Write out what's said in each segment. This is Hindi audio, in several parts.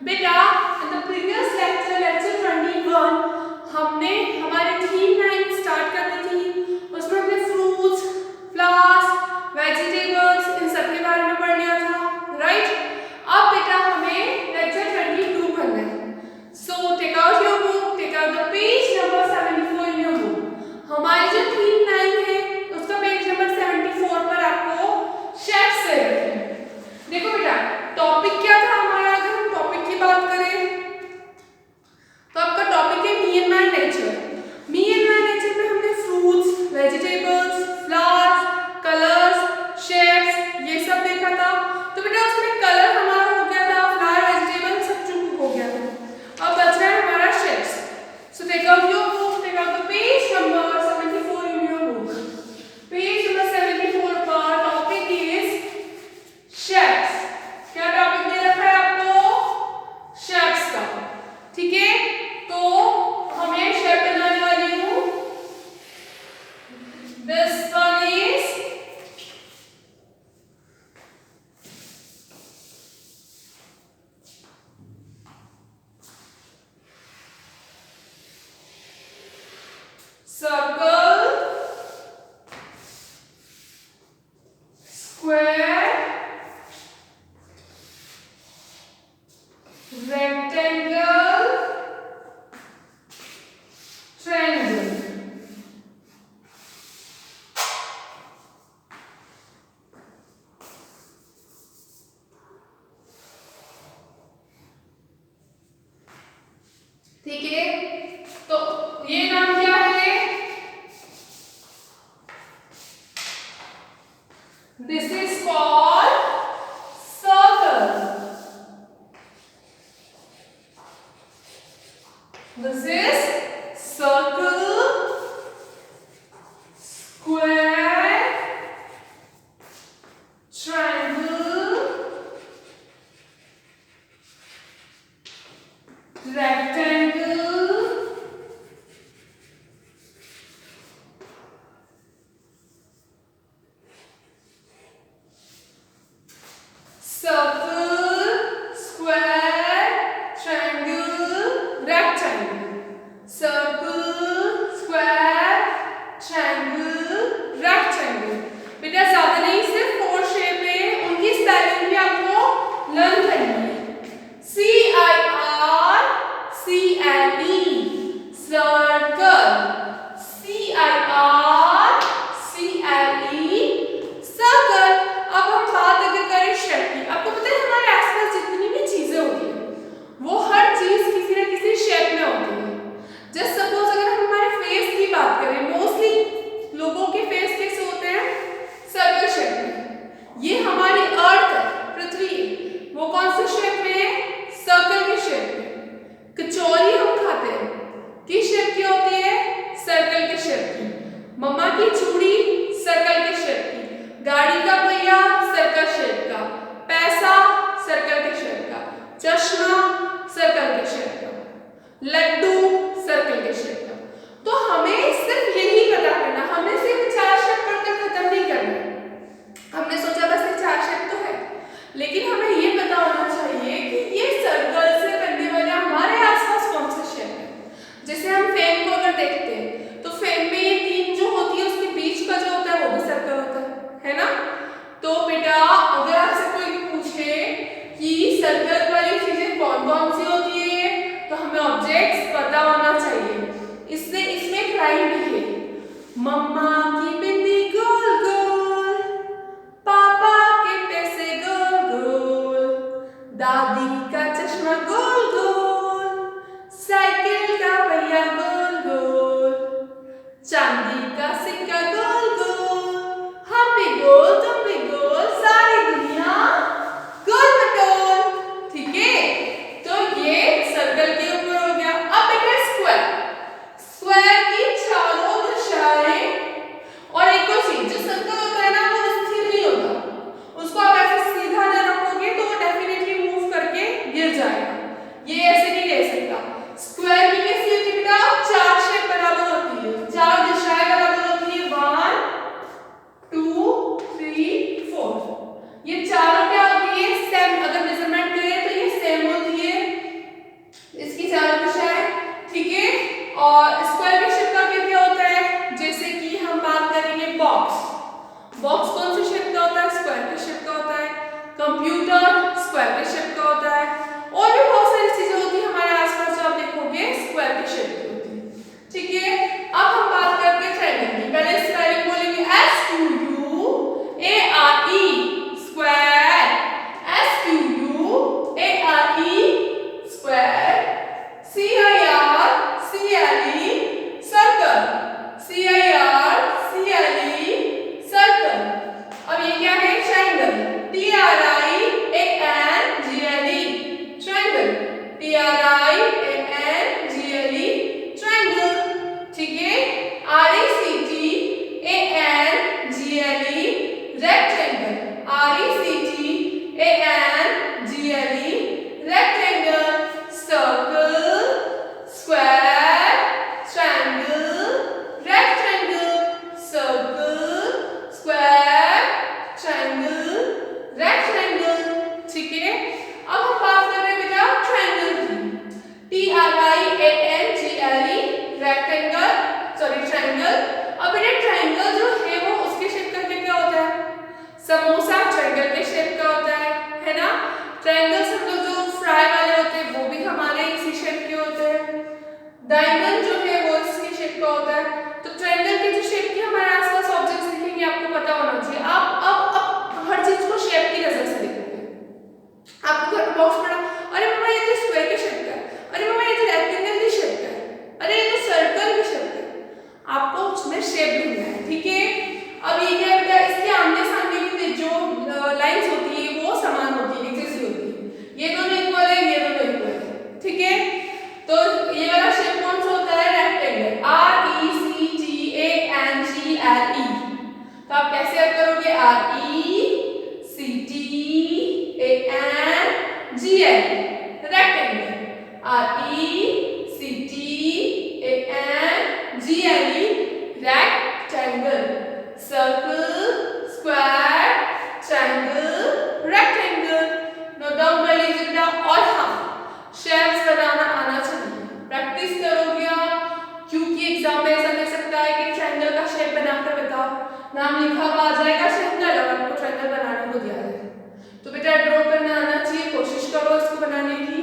बेटा in the previous lecture lecture 21 हमने हमारी थीम 9 स्टार्ट कर दी थी। उसमें हमने फ्रूट्स, फ्लावर्स, वेजिटेबल्स इन सब के बारे में पढ़ लिया था, राइट। अब बेटा हमें लेक्चर 22 पढ़ना है। So take out your book, take out the page number 74 in your book. हमारी जो थीम 9 है उसका पेज नंबर 74 पर आपको शेफ से रखना है। देखो बेटा टॉपिक क्या था हमारा, अगर हम टॉपिक की बात करें तो आपका टॉपिक है me and my nature. Me and my nature में हमने fruits, vegetables, flowers, colours, shapes ये सब देखा था। तो बेटा उसमें कलर हमारा हो गया था, फ्लावर, वेजिटेबल सब चुप हो गया था। अब बच रहा है हमारा shapes. So take out your book, take out the page number 74 in your book. Page number 74 पर टॉपिक इज शेप्स। क्या टॉपिक दे रखा है आपको? शेप्स का, ठीक है। तो हमें शेप बनाने वाली हूं। This one is circle, square, rectangle, triangle। ठीक है, तो ये नाम क्या है? This is called circle. This is circle, square, triangle, rectangle, circle, square, triangle, rectangle, circle, square, triangle, rectangle। बेटा ज्यादा नहीं, सिर्फ 4 शेप है, उनकी स्पेलिंग भी आपको लर्न करनी है। CIRCLE circle, CIRCLE circle. अब हम बात अगर करें शेप की, आपको पता है हमारे आसपास जितनी भी चीजें होती हैं वो हर चीज किसी न किसी शेप में होती है। जस्ट सपोज अगर हम हमारे फेस की बात करें, मोस्टली लोगों के फेस कैसे होते हैं? सर्कल शेप में। ये हमारी अर्थ है, पृथ्वी, वो कौन से शेप में है? सर्कल के शेप में। कचौरी हम खाते हैं, किस शेप की होती है? सर्कल के शेप की। मम्मा की चूड़ी सर्कल के शेप की। गाड़ी का पहिया सर्कल शेप का। पैसा सर्कल के शेप का। चश्मा सर्कल के शेप का। लड्डू सर्कल के शेप का। तो हमें सिर्फ यही पता करना, हमें सिर्फ 4 शेप पढ़कर खत्म नहीं करना। हमने सोचा बस ये 4 शेप तो है, लेकिन हमें ये पता होना चाहिए कि ये सर्कल से बनने वाले हमारे आसपास कौन से शेप है। जैसे हम फैन को अगर देखते हैं तो फैन में ये 3 जो होती है उसके बीच का जो होता है वो भी सर्कल होता है ना। तो बेटा अगर आपसे कोई पूछे कि सर्कल वाली चीजें कौन कौन सी होती है तो हमें ऑब्जेक्ट्स पता होना चाहिए। इसमें एक राइम भी है, मम्मा की बिंदी गोल गोल, पापा के पैसे गोल गोल, दादी का चश्मा गोल गोल, साइकिल का पहिया गोल गोल, चांदी का सिक्का गोल गोल, हम भी गोल तुम भी गोल, सारी दुनिया गोल मटोल। ठीक है, तो ये सर्कल के ऊपर हो गया। अब बेटा स्क्वायर, स्क्वायर की चारों दिशाएं, और एक और चीज, जो सर्कल होता है ना वो स्थिर नहीं होता, उसको आप ऐसे सीधा न रखोगे तो वो डेफिनेटली मूव करके गिर जाएगा, ये ऐसे नहीं रह सकता। स्क्वायर की कैसी होती है बेटा? 4 शेप बराबर होती है, चारों दिशाएं बराबर होती है, 1 2 3 4। ये चारों क्या होती है? सेम, अगर मेजरमेंट करें तो ये सेम होती RECTANGLE, रेक्टेंगल, सॉरी ट्रायंगल। अब बेटा ट्रायंगल जो है वो उसके शेप का क्या होता है? समोसा ट्रायंगल के शेप का होता है ना। ट्रायंगल्स हम लोग जो फ्राई वाले होते हैं वो भी हमारे इसी शेप के होते हैं। डायमंड जो है वो इसके शेप का होता है। तो ट्रायंगल के जो शेप के हमारे आसपास ऑब्जेक्ट्स दिखेंगे आपको पता होना चाहिए। आप अब हर चीज को शेप की नजर से देखोगे। आपको घर में बॉक्स पड़ा, अरे मम्मा ये तो स्क्वायर के शेप का है, अरे मम्मा ये तो रेक्टेंगल के शेप का है, अरे ये तो सर्कल के शेप का है। आपको उसमें शेप ढूंढना है, ठीक है। अब ये क्या बेटा, इसके आमने सामने की जो लाइंस होती है वो समान होती है, एक जैसी होती है। ये दोनों इक्वल है, ये दोनों इक्वल है, ठीक है। तो ये वाला शेप कौन सा होता है? Rectangle, RECTANGLE। तो आप कैसे याद करोगे? RECTANGLE, rectangle, RECTANGLE, rectangle. Circle, square, triangle, rectangle. Note down कर लीजिए बेटा। और हाँ, शेप्स बनाना आना चाहिए, प्रैक्टिस करोगे आप, क्योंकि एग्जाम में ऐसा दे सकता है कि ट्रायंगल का शेप बनाकर बताओ, नाम लिखा हुआ आ जाएगा ट्रायंगल और आपको ट्रायंगल बनाने को दिया है। तो बेटा ड्रॉ करना आना चाहिए, कोशिश करो इसको बनाने की।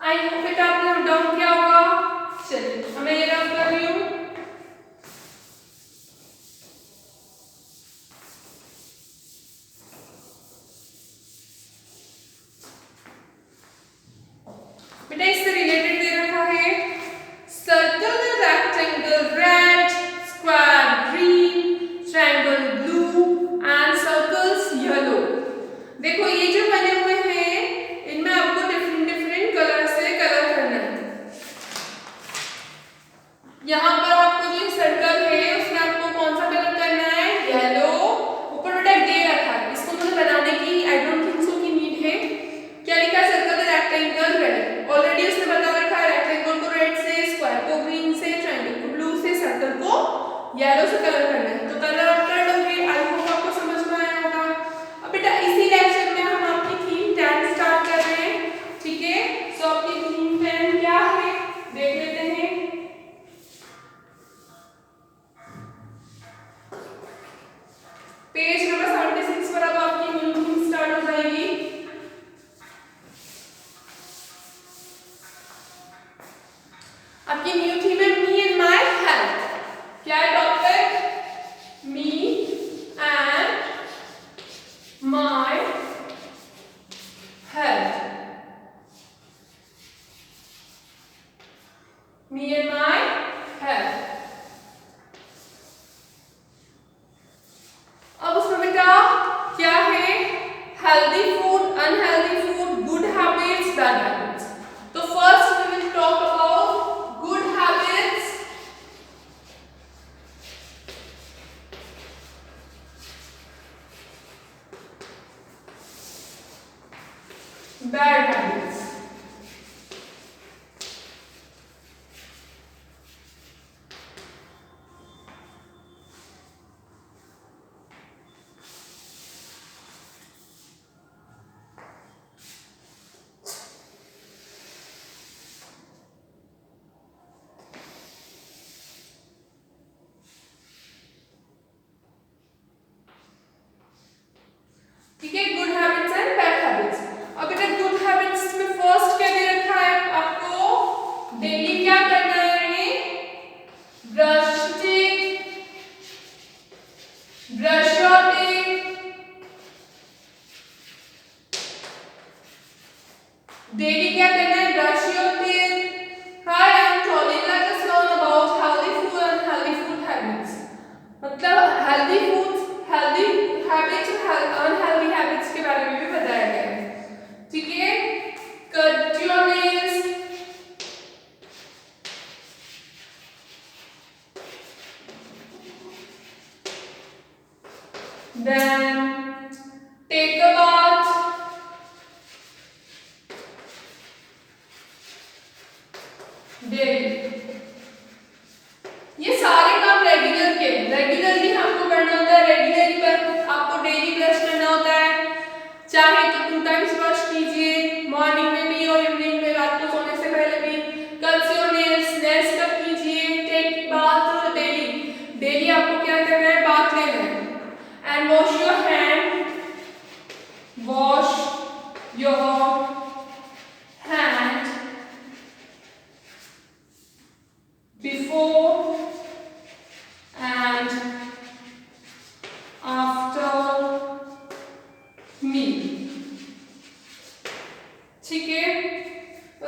आई होप बेटा आपने नोट डाउन किया होगा। चलिए मैं ये रब कर रही हूँ। बेटा इससे रिलेटेड दे रखा है, circle rectangle red, square green, triangle blue and circles yellow. देखो ये जो बने हुए हैं इनमें आपको डिफरेंट डिफरेंट कलर से कलर करना है। यहाँ पर आपको जो सर्कल है उसमें आपको कौन सा कलर करना है? येलो। ऊपर बेटा दे रखा है, इसको मुझे बनाने की आई डोंट थिंक सो की नीड है। क्या लिखा है? Circle rectangle red. ऑलरेडी उसने बता रखा है, रेक्टेंगल को रेड से, स्क्वायर को ग्रीन से, ट्रायंगल को ब्लू से, सर्कल को येलो से कलर करना है। तो कलर आप कर लोगे, आई होप आपको समझ में आया होगा। अब बेटा इसी लेक्चर में हम आपकी थीम 10 स्टार्ट कर रहे हैं, ठीक है। सो आपकी थीम 10 क्या है देख लेते हैं। पेज नंबर 76 पर अब आपकी न्यू थीम स्टार्ट हो जाएगी। आपकी न्यू थीम है मी एंड माय हेल्थ। क्या है topic? Me and my health. Me and my health. Habits और अनहेल्दी हैबिट्स के बारे में भी बताया गया है। ठीक है, cut your nails, then take a bath, daily। ये सारे काम रेगुलरली हमको करना होता है। रेगुलरली पर आपको डेली ब्रश करना होता है, चाहे तो 2 टाइम्स ब्रश कीजिए, मॉर्निंग में भी और इवनिंग में, रात को सोने से पहले भी। कट योर नेल्स कट कीजिए, टेक बाथ डेली आपको क्या करना है, बाथ लेना है। And wash your hand, wash your hand before and after meal। ठीक है,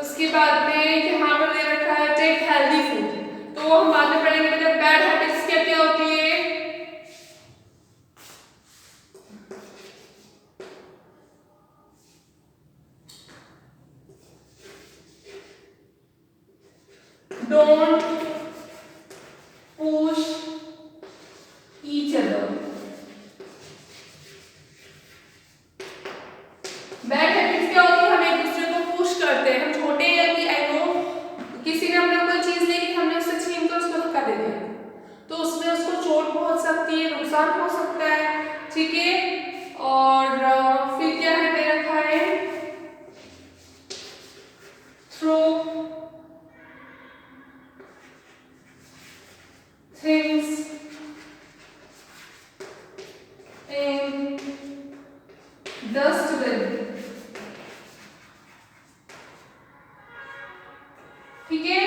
उसके बाद में यहाँ पर ले रखा है टेक हेल्दी फूड। तो हम बाद में पढ़ेंगे मतलब बैड हैबिट्स क्या क्या होती है। Don't push each other। Bad habits क्या होती है, हम एक दूसरे को पुश करते हैं। हम छोटे या भी आई नो किसी ने अपने कोई चीज ली, हमने उससे छीन कर उसको धक्का दे दिया, तो उसमें उसको चोट पहुंच सकती है, नुकसान हो सकता है। ठीक है, और फिर क्या है दे रखा है, थ्रो things in dustbin। ठीक है,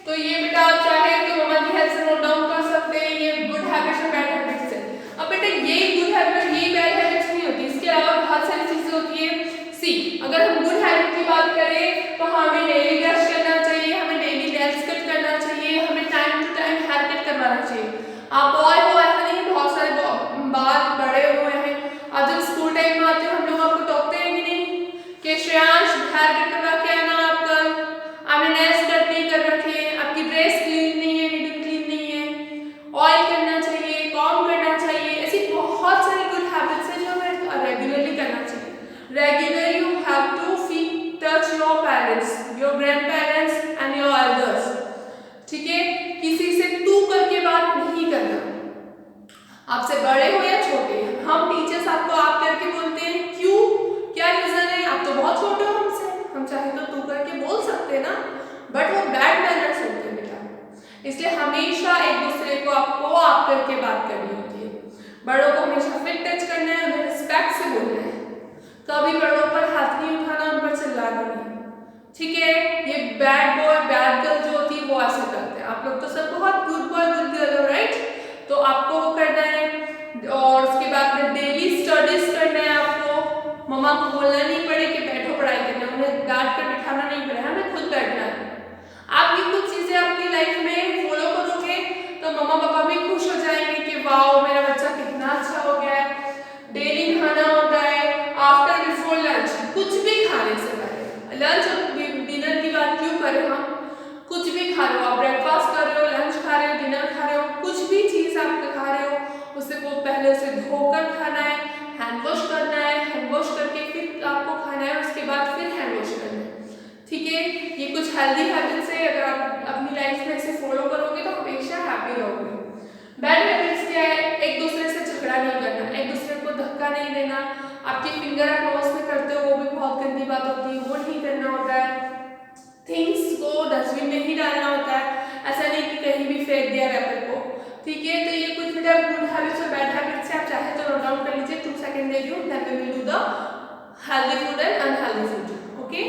तो ये बेटा आप चाहे तो मम्मा की हेल्प से नोट डाउन कर सकते हैं, ये गुड हैबिट्स और बैड हैबिट्स है। अब बेटा ये गुड हैबिट और ये बैड हैबिट्स नहीं होती, इसके अलावा बहुत सारी चीजें होती है। सी, अगर हम गुड हैबिट की बात करें तो हमें डेली ब्रश करना चाहिए, हमें डेली नेल्स कट करना चाहिए, हमें time to time haircut करवाना चाहिए। आप बॉय हो ऐसा नहीं, बहुत सारे बाल बड़े हुए हैं, आप जब स्कूल टाइम में आते हो हम लोग आपको टोकते हैं कि नहीं कि श्रेयांश हेयर कट करवा के आना, आप कल आपने नेल्स कट नहीं कर रखे, आपकी ड्रेस क्लीन नहीं है, नीट क्लीन नहीं है, ऑयल करना चाहिए, कॉम्ब करना चाहिए। ऐसी बहुत सारी गुड हैबिट्स हैं जो हमें रेगुलरली करना चाहिए। Regularly you have to touch your parents, your grandparents and your elders. ठीक है, किसी से तू करके बात नहीं करना, आपसे बड़े हो या छोटे। हम टीचर्स आपको आप करके बोलते हैं, क्यों, क्या रीजन है, आप तो बहुत छोटे हो हमसे, हम चाहे तो तू करके बोल सकते हैं ना, बट वो बैड मैनर्स होते हैं बेटा। इसलिए हमेशा एक दूसरे को आपको आप करके बात करनी होती है। बड़ों को हमेशा फिर टच करना है, उन्हें रिस्पेक्ट से बोलना है, कभी बड़ों पर हाथ नहीं उठाना, उन पर चिल्लाना नहीं। ठीक है, ये बैड बॉय बैड गर्ल जो होती है वो ऐसे करते हैं। आप लोग तो सब बहुत गुड बॉय गुड गर्ल हो, राइट, तो आपको वो करना है। और उसके बाद में डेली स्टडीज करना है आपको, मम्मा को बोलना नहीं पड़े कि बैठो पढ़ाई करना, उन्हें डांट कर बिठाना नहीं पड़े, हमें खुद बैठना है। आप ये कुछ चीजें आपकी लाइफ में फॉलो करोगे तो मम्मा पापा भी खुश हो जाएंगे कि वाओ मेरा बच्चा कितना अच्छा हो गया है। डेली खाना होता है आफ्टर बिफोर लंच, कुछ भी खाने से पहले। लंच और डिनर की बात क्यों करें हम, कुछ भी खा रहे हो आप, ब्रेकफास्ट कर रहे हो, लंच खा रहे हो, डिनर खा रहे हो, कुछ भी चीज आप खा रहे हो, उससे वो पहले उसे धोकर खाना है, हैंड वॉश करना है, हैंड वॉश करके फिर आपको खाना है, उसके बाद फिर हैंड वॉश करना है। ठीक है, ये कुछ हेल्दी हैबिट्स है, अगर आप अपनी लाइफ में इसे फॉलो करोगे तो हमेशा हैप्पी रहोगे। बैड हैबिट्स क्या है, एक दूसरे से झगड़ा नहीं करना, एक दूसरे को धक्का नहीं देना, आपके फिंगर आप नोज में करते हो वो भी बहुत गंदी बात होती है, वो नहीं करना होता है। थिंग्स को डस्टबिन में ही डालना होता है, ऐसा नहीं कि कहीं भी फेंक दिया रैपर को। ठीक है, तो ये कुछ बेटा गुड हैबिट्स और बैड हैबिट्स है, आप चाहे तो नोट डाउन कर लीजिए। 2 सेकंड दे दूं, then we will do the healthy food and unhealthy food. Okay,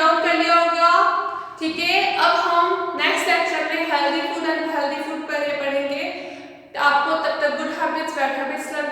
out कर लिया होगा। ठीक है, अब हम नेक्स्ट लेक्चर में healthy food and healthy food पर पढ़ेंगे। आपको तब तक good habits bad habits learn